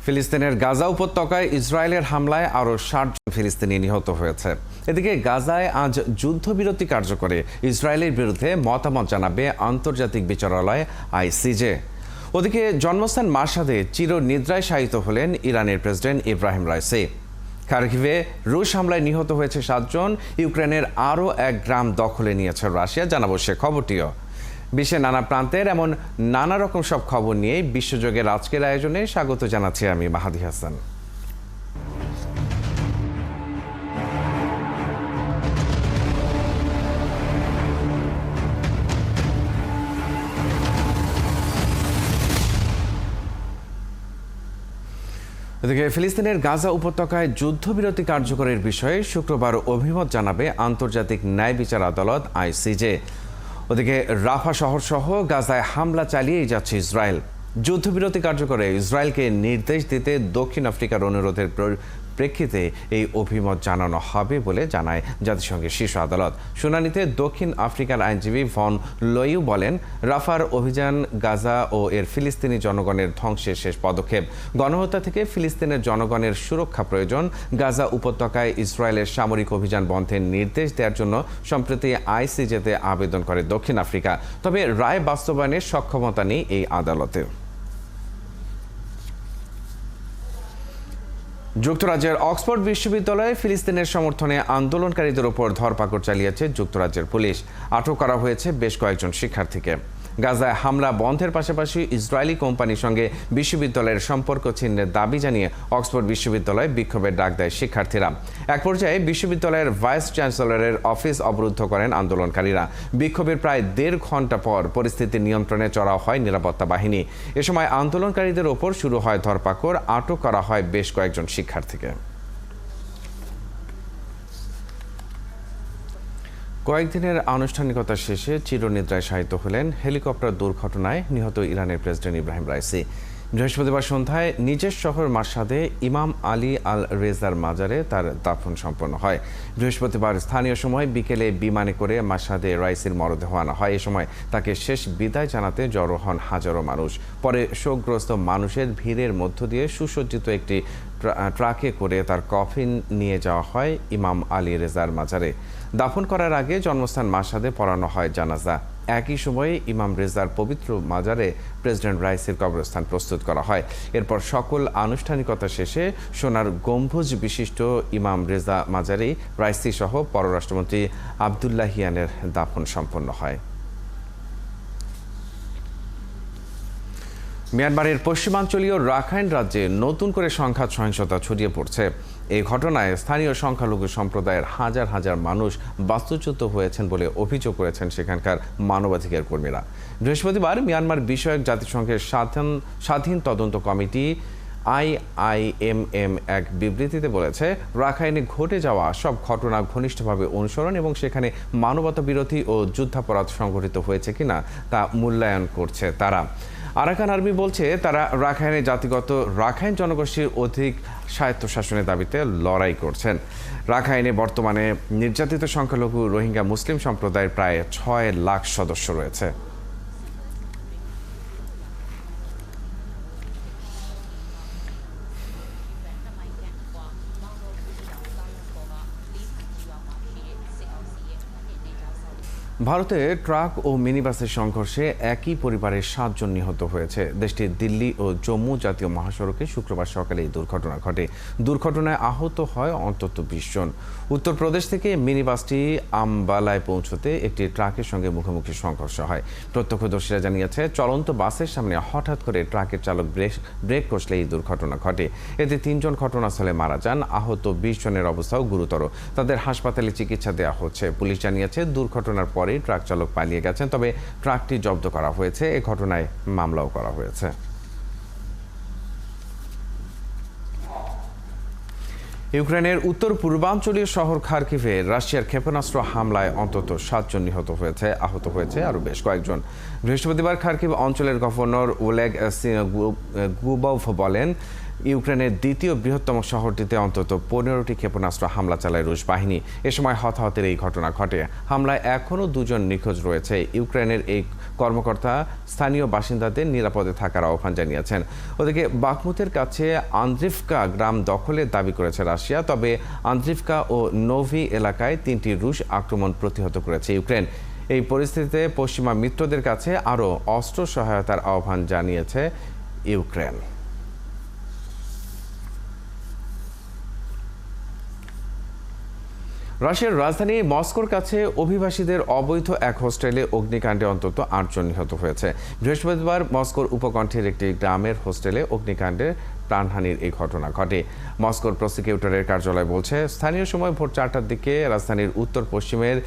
ফিলিস্তিনের গাজা উপত্যকায় ইসরায়েলের হামলায় আরও ৬০ জন ফিলিস্তিনি নিহত হয়েছে। এদিকে গাজায় আজ যুদ্ধবিরতি কার্যকরে ইসরায়েলের বিরুদ্ধে মতামত জানাবে আন্তর্জাতিক বিচারালয় আইসিজে। ওদিকে জন্মস্থান মাশহাদে চিরনিদ্রায় শায়িত হলেন ইরানের প্রেসিডেন্ট ইব্রাহিম রাইসি। খার্কিভে রুশ হামলায় নিহত হয়েছে ৭ জন। ইউক্রেনের আরও এক গ্রাম দখলে নিয়েছে রাশিয়া। জানাবো সে খবরটিও। বিশ্বের নানা প্রান্তের এমন নানা রকম সব খবর নিয়ে বিশ্বযোগের আজকের আয়োজনে স্বাগত জানাচ্ছি আমি মাহাদি হাসান। এদিকে ফিলিস্তিনের গাজা উপত্যকায় যুদ্ধবিরতি কার্যকরের বিষয়ে শুক্রবার অভিমত জানাবে আন্তর্জাতিক ন্যায় বিচার আদালত আইসিজে। ওদিকে রাফা শহর সহ গাজায় হামলা চালিয়েই যাচ্ছে ইসরায়েল। যুদ্ধবিরতি কার্যকরে ইসরায়েলকে নির্দেশ দিতে দক্ষিণ আফ্রিকার অনুরোধের প্রেক্ষিতে এই অভিমত জানানো হবে বলে জানায় জাতিসংঘের শীর্ষ আদালত। শুনানিতে দক্ষিণ আফ্রিকার আইনজীবী ভন লইউ বলেন, রাফার অভিযান গাজা ও এর ফিলিস্তিনি জনগণের ধ্বংসের শেষ পদক্ষেপ। গণহত্যা থেকে ফিলিস্তিনের জনগণের সুরক্ষা প্রয়োজন। গাজা উপত্যকায় ইসরায়েলের সামরিক অভিযান বন্ধের নির্দেশ দেওয়ার জন্য সম্প্রতি আইসিজেতে আবেদন করে দক্ষিণ আফ্রিকা। তবে রায় বাস্তবায়নের সক্ষমতা নেই এই আদালতে। যুক্তরাজ্যের অক্সফোর্ড বিশ্ববিদ্যালয়ে ফিলিস্তিনের সমর্থনে আন্দোলনকারীদের উপর ধরপাকড় চালিয়েছে যুক্তরাজ্যের পুলিশ। আটক করা হয়েছে বেশ কয়েকজন শিক্ষার্থীকে। গাজায় হামলা বন্ধের পাশাপাশি ইসরায়েলি কোম্পানির সঙ্গে বিশ্ববিদ্যালয়ের সম্পর্ক ছিন্নের দাবি জানিয়ে অক্সফোর্ড বিশ্ববিদ্যালয়ে বিক্ষোভের ডাক দেয় শিক্ষার্থীরা। এক পর্যায়ে বিশ্ববিদ্যালয়ের ভাইস চ্যান্সেলরের অফিস অবরুদ্ধ করেন আন্দোলনকারীরা। বিক্ষোভের প্রায় ১.৫ ঘন্টা পর পরিস্থিতি নিয়ন্ত্রণে চড়াও হয় নিরাপত্তা বাহিনী। এ সময় আন্দোলনকারীদের ওপর শুরু হয় ধরপাকড়। আটক করা হয় বেশ কয়েকজন শিক্ষার্থীকে। কয়েকদিনের আনুষ্ঠানিকতা শেষে চিরনিদ্রায় শায়িত হলেন হেলিকপ্টার দুর্ঘটনায় নিহত ইরানের প্রেসিডেন্ট ইব্রাহিম রাইসি। বৃহস্পতিবার সন্ধ্যায় নিজের শহর মাশহাদে ইমাম আলী আল রেজার মাজারে তার দাফন সম্পন্ন হয়। বৃহস্পতিবার স্থানীয় সময় বিকেলে বিমানে করে মাশহাদে রাইসির মরদেহ আনা হয়। এ সময় তাকে শেষ বিদায় জানাতে জড়ো হন হাজারো মানুষ। পরে শোকগ্রস্ত মানুষের ভিড়ের মধ্য দিয়ে সুসজ্জিত একটি ট্রাকে করে তার কফিন নিয়ে যাওয়া হয় ইমাম আলী রেজার মাজারে। দাফন করার আগে জন্মস্থান মাশহাদে পড়ানো হয় জানাজা। একই সময়ে ইমাম রেজার পবিত্র মাজারে প্রেসিডেন্ট রাইসির কবরস্থান প্রস্তুত করা হয়। এরপর সকল আনুষ্ঠানিকতা শেষে সোনার গম্বুজ বিশিষ্ট ইমাম রেজা মাজারে রাইসি সহ পররাষ্ট্রমন্ত্রী আবদুল্লাহিয়ানের দাফন সম্পন্ন হয়। মিয়ানমারের পশ্চিমাঞ্চলীয় রাখাইন রাজ্যে নতুন করে সংঘাত সহিংসতা ছড়িয়ে পড়ছে। এই ঘটনায় স্থানীয় সংখ্যালঘু সম্প্রদায়ের হাজার হাজার মানুষ বাস্তুচ্যুত হয়েছেন বলে অভিযোগ করেছেন সেখানকার মানবাধিকার কর্মীরা। বৃহস্পতিবার মিয়ানমার বিষয়ক জাতিসংঘের স্বাধীন তদন্ত কমিটি IIMM এক বিবৃতিতে বলেছে, রাখাইনে ঘটে যাওয়া সব ঘটনা ঘনিষ্ঠভাবে অনুসরণ এবং সেখানে মানবতা বিরোধী ও যুদ্ধাপরাধ সংঘটিত হয়েছে কিনা তা মূল্যায়ন করছে তারা। আরাকান আর্মি বলছে তারা রাখাইনে জাতিগত রাখাইন জনগোষ্ঠীর অধিক স্বায়ত্তশাসনের দাবিতে লড়াই করছেন। রাখাইনে বর্তমানে নির্যাতিত সংখ্যালঘু রোহিঙ্গা মুসলিম সম্প্রদায়ের প্রায় ৬ লাখ সদস্য রয়েছে। ভারতে ট্রাক ও মিনিবাসের সংঘর্ষে একই পরিবারের ৭ জন নিহত হয়েছে। দেশটির দিল্লি ও জম্মু জাতীয় মহাসড়কে শুক্রবার সকালে এই দুর্ঘটনা ঘটে। দুর্ঘটনায় আহত হয় অন্তত ২০ জন। উত্তরপ্রদেশ থেকে মিনিবাসটি আমবালায় পৌঁছতে একটি ট্রাকের সঙ্গে মুখোমুখি সংঘর্ষ হয়। প্রত্যক্ষদর্শীরা জানিয়েছে, চলন্ত বাসের সামনে হঠাৎ করে ট্রাকের চালক ব্রেক কষলে এই দুর্ঘটনা ঘটে। এতে ৩ জন ঘটনাস্থলে মারা যান। আহত ২০ জনের অবস্থাও গুরুতর। তাদের হাসপাতালে চিকিৎসা দেওয়া হচ্ছে। পুলিশ জানিয়েছে, দুর্ঘটনার পরে ট্রাক চালক পালিয়ে গেছেন, তবে ট্রাকটি জব্দ করা হয়েছে। এ ঘটনায় মামলাও করা হয়েছে। ইউক্রেনের উত্তর পূর্বাঞ্চলীয় শহর খার্কিভে রাশিয়ার ক্ষেপণাস্ত্র হামলায় অন্তত 7 জন আহত হয়েছে আরও বেশ কয়েকজন। বৃহস্পতিবার খার্কিভ অঞ্চলের গভর্নর ওলেগ গুবভ বলেন, ইউক্রেনের দ্বিতীয় বৃহত্তম শহরটিতে অন্তত 15টি ক্ষেপণাস্ত্র হামলা চালায় রুশ বাহিনী। এ সময় হতাহতের এই ঘটনা ঘটে। হামলায় এখনও 2 জন নিখোঁজ রয়েছে। ইউক্রেনের এই কর্মকর্তা স্থানীয় বাসিন্দাদের নিরাপদে থাকার আহ্বান জানিয়েছেন। ওদিকে বাখমুতের কাছে আন্দ্রিভকা গ্রাম দখলের দাবি করেছে রাশিয়া, তবে আন্দ্রিভকা ও নোভি এলাকায় 3টি রুশ আক্রমণ প্রতিহত করেছে ইউক্রেন। এই পরিস্থিতিতে পশ্চিমা মিত্রদের কাছে আরও অস্ত্র সহায়তার আহ্বান জানিয়েছে ইউক্রেন। রাশিয়ার রাজধানী মস্কোর কাছে অভিবাসীদের অবৈধ এক হোস্টেলে অগ্নিকাণ্ডে অন্তত 8 জন নিহত হয়েছে। বৃহস্পতিবার মস্কোর উপকণ্ঠের একটি গ্রামের হোস্টেলে অগ্নিকাণ্ডে প্রাণহানির এই ঘটনা ঘটে। মস্কোর প্রসিকিউটরের কার্যালয় বলছে, স্থানীয় সময় ভোর 4টার দিকে রাজধানীর উত্তর পশ্চিমের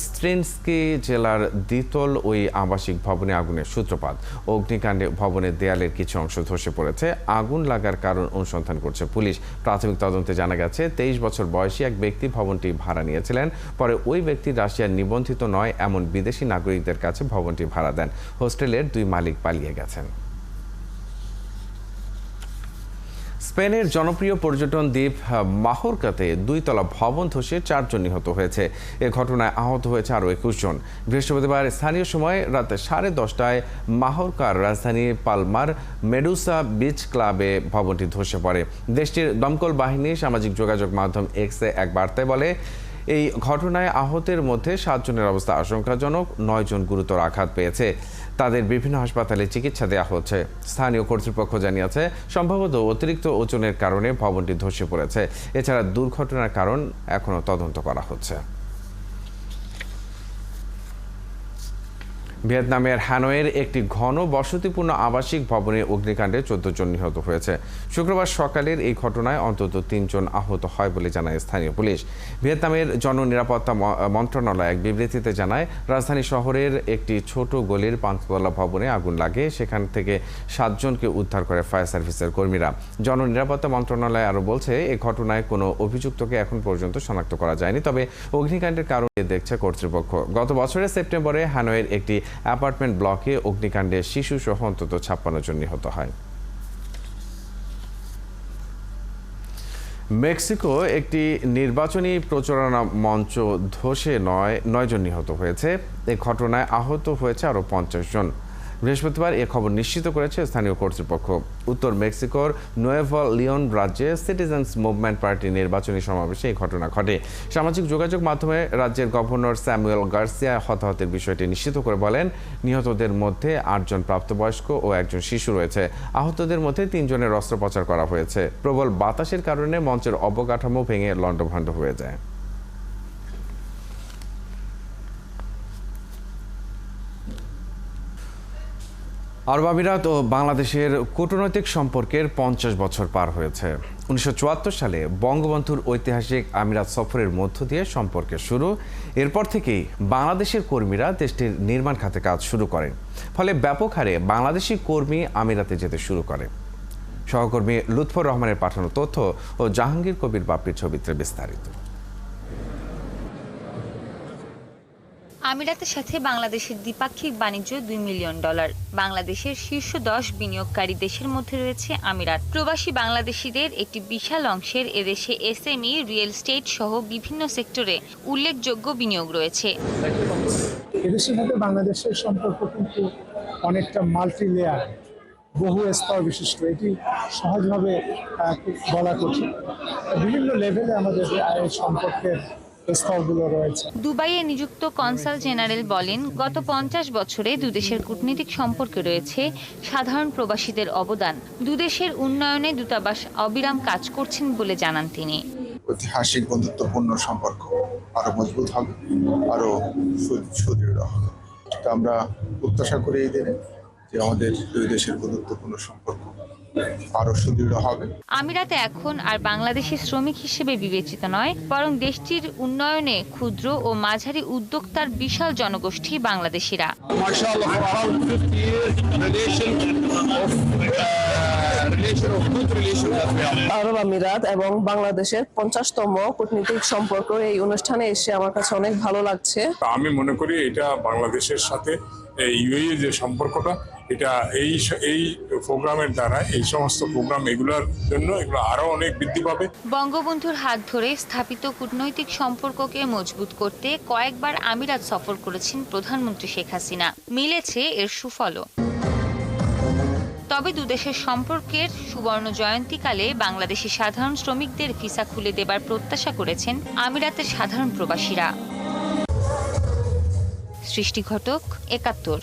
স্ট্রিনস্কি জেলার দ্বিতল ওই আবাসিক ভবনে আগুনের সূত্রপাত। অগ্নিকাণ্ডে ভবনের দেয়ালের কিছু অংশ ধসে পড়েছে। আগুন লাগার কারণ অনুসন্ধান করছে পুলিশ। প্রাথমিক তদন্তে জানা গেছে 23 বছর বয়সী এক ব্যক্তি ভবনটি ভাড়া নিয়েছিলেন। পরে ওই ব্যক্তি রাশিয়ার নিবন্ধিত নয় এমন বিদেশি নাগরিকদের কাছে ভবনটি ভাড়া দেন। হোস্টেলের 2 মালিক পালিয়ে গেছেন। স্পেনের জনপ্রিয় পর্যটন দ্বীপ মাহোর্কাতে 2 তলা ভবন ধসে 4 জন নিহত হয়েছে। এ ঘটনায় আহত হয়েছে আরও 21 জন। বৃহস্পতিবার স্থানীয় সময় রাত 10:30টায় মাহোর্কার রাজধানী পালমার মেডুসা বিচ ক্লাবে ভবনটি ধসে পড়ে। দেশটির দমকল বাহিনী সামাজিক যোগাযোগ মাধ্যম এক্সে এক বার্তায় বলে, এই ঘটনায় আহতের মধ্যে 7 জনের অবস্থা আশঙ্কাজনক, 9 জন গুরুতর আঘাত পেয়েছে। তাদের বিভিন্ন হাসপাতালে চিকিৎসা দেওয়া হচ্ছে। স্থানীয় কর্তৃপক্ষ জানিয়েছে, সম্ভবত অতিরিক্ত ওজনের কারণে ভবনটি ধসে পড়েছে। এছাড়া দুর্ঘটনার কারণ এখনও তদন্ত করা হচ্ছে। ভিয়েতনামের হ্যানয়ের একটি ঘন বসতিপূর্ণ আবাসিক ভবনে অগ্নিকাণ্ডে 14 জন নিহত হয়েছে। শুক্রবার সকালের এই ঘটনায় অন্তত 3 জন আহত হয় বলে জানায় স্থানীয় পুলিশ। ভিয়েতনামের জননিরাপত্তা মন্ত্রণালয় এক বিবৃতিতে জানায়, রাজধানী শহরের একটি ছোট গলির 5তলা ভবনে আগুন লাগে। সেখান থেকে 7 জনকে উদ্ধার করে ফায়ার সার্ভিসের কর্মীরা। জননিরাপত্তা মন্ত্রণালয় আরও বলছে, এই ঘটনায় কোনো অভিযুক্তকে এখন পর্যন্ত শনাক্ত করা যায়নি, তবে অগ্নিকাণ্ডের কারণ দেখছে কর্তৃপক্ষ। গত বছরের সেপ্টেম্বরে হ্যানয়ের একটি অ্যাপার্টমেন্ট ব্লকে অগ্নিকাণ্ডে শিশু সহ অন্তত 56 জন নিহত হয়। মেক্সিকো একটি নির্বাচনী প্রচারণা মঞ্চ ধসে 9 জন নিহত হয়েছে। এই ঘটনায় আহত হয়েছে আরও 50 জন। বৃহস্পতিবার এ খবর নিশ্চিত করেছে স্থানীয় কর্তৃপক্ষ। উত্তর মেক্সিকোর নুয়েভা লিওন রাজ্যে সিটিজেন্স মুভমেন্ট পার্টির নির্বাচনী সমাবেশে এই ঘটনা ঘটে। সামাজিক যোগাযোগ মাধ্যমে রাজ্যের গভর্নর স্যামুয়েল গার্সিয়া হতাহতের বিষয়টি নিশ্চিত করে বলেন, নিহতদের মধ্যে 8 জন প্রাপ্তবয়স্ক ও 1 জন শিশু রয়েছে। আহতদের মধ্যে 3 জনের অস্ত্রোপচার করা হয়েছে। প্রবল বাতাসের কারণে মঞ্চের অবকাঠামো ভেঙে লণ্ডভণ্ড হয়ে যায়। আরব আমিরাত ও বাংলাদেশের কূটনৈতিক সম্পর্কের 50 বছর পার হয়েছে। 1974 সালে বঙ্গবন্ধুর ঐতিহাসিক আমিরাত সফরের মধ্য দিয়ে সম্পর্কের শুরু। এরপর থেকেই বাংলাদেশের কর্মীরা দেশটির নির্মাণ খাতে কাজ শুরু করেন। ফলে ব্যাপক হারে বাংলাদেশি কর্মী আমিরাতে যেতে শুরু করে। সহকর্মী লুৎফর রহমানের পাঠানো তথ্য ও জাহাঙ্গীর কবির বাপ্পির ছবিতে বিস্তারিত। আমিরাতের সাথে বাংলাদেশের দ্বিপাক্ষিক বাণিজ্য $2 মিলিয়ন। বাংলাদেশের শীর্ষ 10 বিনিয়োগকারী দেশের মধ্যে রয়েছে আমিরাত। প্রবাসী বাংলাদেশিদের একটি বিশাল অংশের এদেশে এসএমই, রিয়েল এস্টেট সহ বিভিন্ন সেক্টরে উল্লেখযোগ্য বিনিয়োগ রয়েছে। এদেশের সাথে বাংলাদেশের সম্পর্ক কিন্তু অনেকটা মাল্টি লেয়ার, বহু স্তর বিশিষ্ট। এটি সহজভাবে বলা কঠিন। বিভিন্ন লেভেলে আমাদের সম্পর্কের স্তরগুলো রয়েছে। দুবাইয়ে নিযুক্ত কনসাল জেনারেল বলেন, গত 50 বছরে দুদেশের কূটনৈতিক সম্পর্কে রয়েছে সাধারণ প্রবাসীদের অবদান। দুদেশের উন্নয়নে দূতাবাস অবিরাম কাজ করছেন বলে জানান তিনি। ঐতিহাসিক বন্ধুত্বপূর্ণ সম্পর্ক আরো মজবুত হবে, আরো সুদৃঢ় হবে। তো আমরা প্রত্যাশা করি এই দিনে যে আমাদের দুই দেশের বন্ধুত্বপূর্ণ সম্পর্ক আরো সুদৃঢ় হবে। আমিরাতে এখন আর বাংলাদেশি শ্রমিক হিসেবে বিবেচিত নয়, বরং দেশটির উন্নয়নে ক্ষুদ্র ও মাঝারি উদ্যোক্তার বিশাল জনগোষ্ঠী বাংলাদেশিরা। MashaAllah, for around 50 years, relation of relation of good relation that we have. আরব আমিরাত এবং বাংলাদেশের 50তম কূটনৈতিক সম্পর্ক এই অনুষ্ঠানে এসে আমার কাছে অনেক ভালো লাগছে। আমি মনে করি এটা বাংলাদেশের সাথে ইউএই যে সম্পর্কটা এটা এই প্রোগ্রামের দ্বারা এই সমস্ত প্রোগ্রাম এগুলোর জন্য এগুলো আরো অনেক বৃদ্ধি পাবে। বঙ্গবন্ধুর হাত ধরে স্থাপিত কূটনৈতিক সম্পর্ককে মজবুত করতে কয়েকবার আমিরাত সফর করেছেন প্রধানমন্ত্রী শেখ হাসিনা। মিলেছে এর সুফলও। তবে দুদেশের সম্পর্কের সুবর্ণ জয়ন্তীকালে বাংলাদেশি সাধারণ শ্রমিকদের ভিসা খুলে দেবার প্রত্যাশা করেছেন আমিরাতের সাধারণ প্রবাসীরা। সৃষ্টি ঘটক, ৭১।